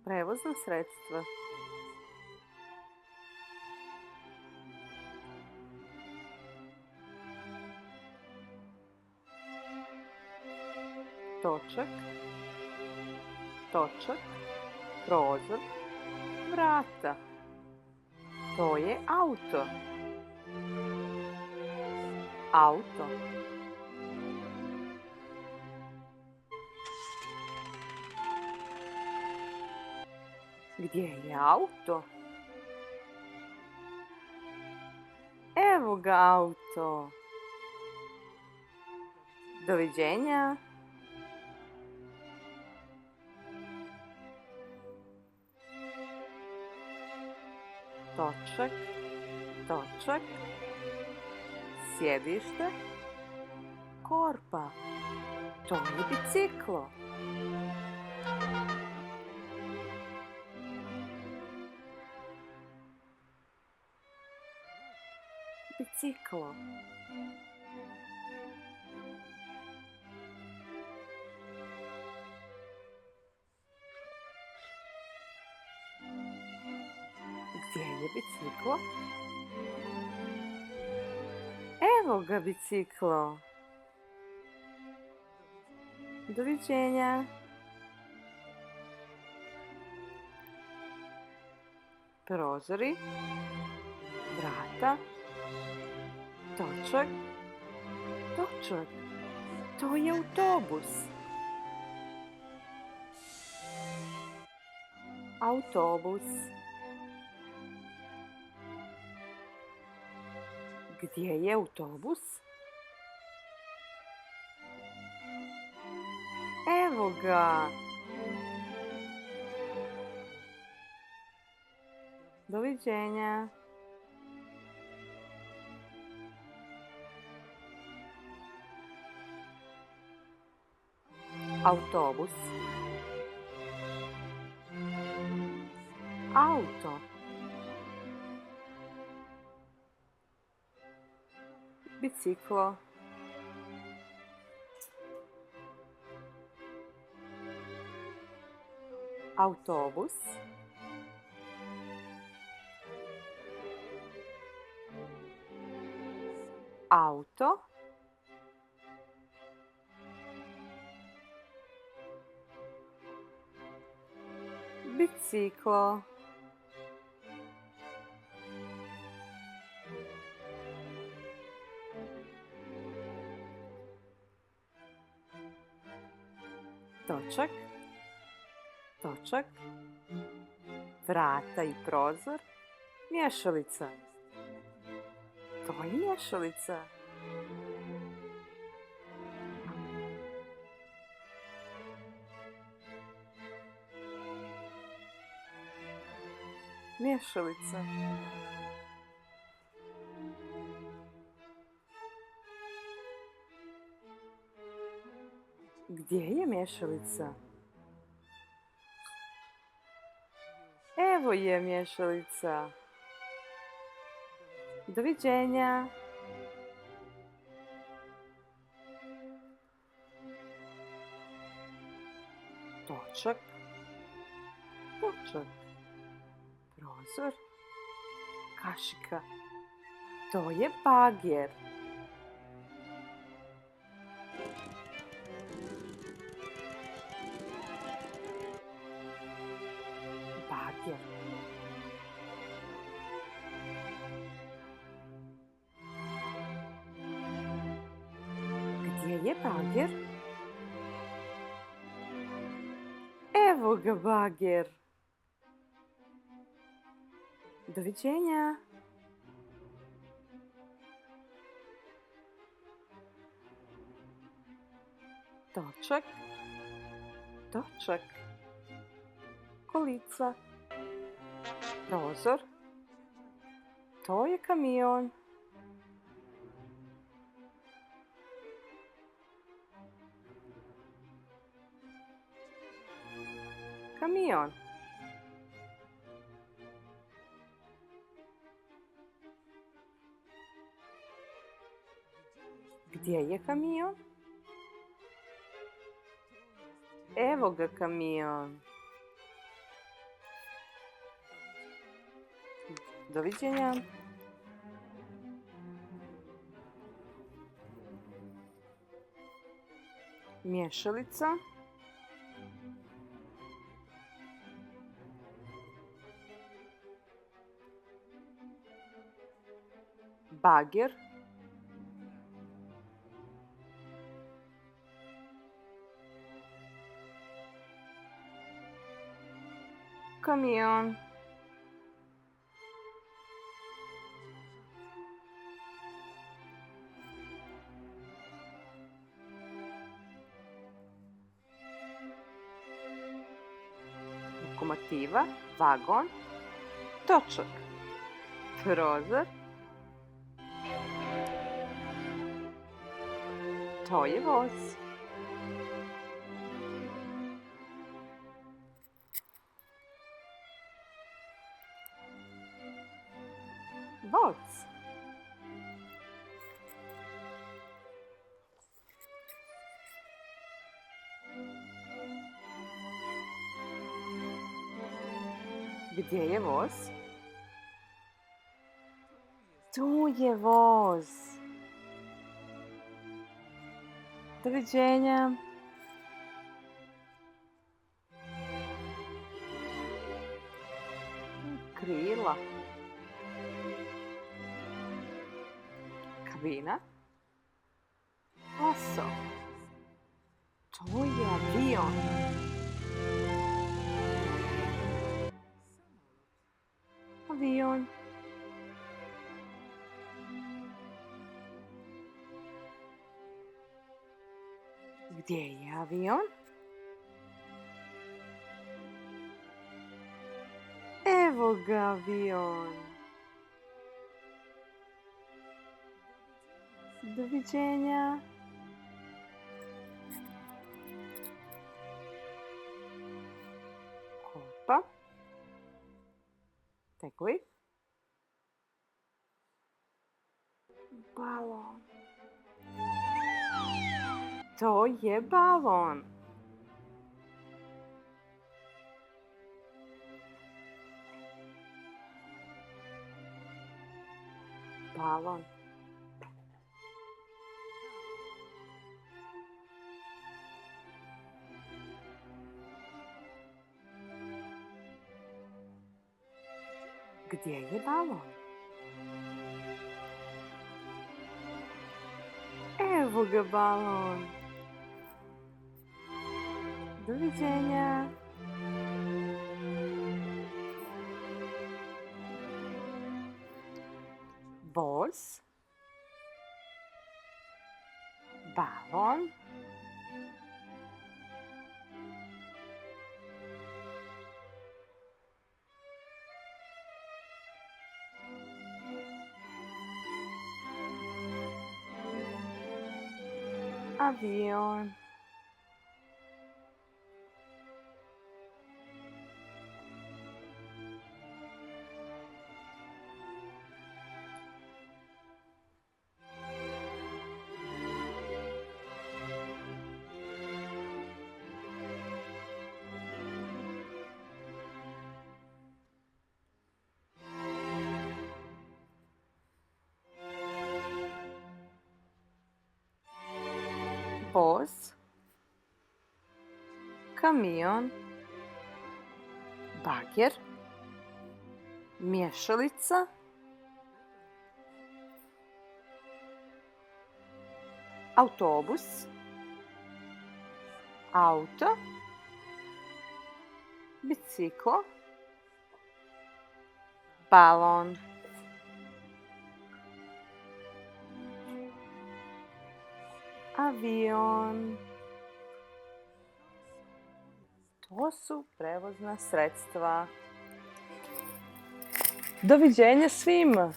Prevozna sredstva. Točak, točak, prozor, vrata. To je auto. Auto. Gdje je auto? Evo ga auto. Doviđenja. Točak, točak, sjedište, korpa. To je biciklo. Biciklo. Gdje je biciklo? Evo ga biciklo. Doviđenja. Prozori, vrata, točak, točak. To je autobus. Autobus. Gdje je autobus? Evo ga. Doviđenja. Autobus. Auto. Biciklo. Autobus. Auto. Biciklo. Točak, točak, vrata i prozor, mješalica. To je mješalica. Mješalica. Gdje je mješalica? Evo je mješalica. Doviđenja. Točak, točak, prozor, kašika. To je bager. Bager. Gdje je bager? Evo ga bager. Doviđenja. Točak, točak, kolica, prozor. To je kamion. Kamion. Gdje je kamion? Evo ga kamion. Doviđenja. Mješalica. Bager. Kamion. Lokomotiva, vagon, točak, prozor, to je voz. Voz. Gdje je voz? Tu je voz. Doviđenja. Krila. Kabina. Posao. To je avion. Avion. Gdje je avion? Evo ga avion. Doviđenja. Korpa. Tekovi. Balon. To je balon. Balon. Gdje je balon? Evo ga balon. Doviđenja. Voz. Balon. Avion. Voz. Kamion. Bager. Mješalica. Autobus. Auto. Biciklo. Balon. Avion. To su prevozna sredstva. Doviđenja svima!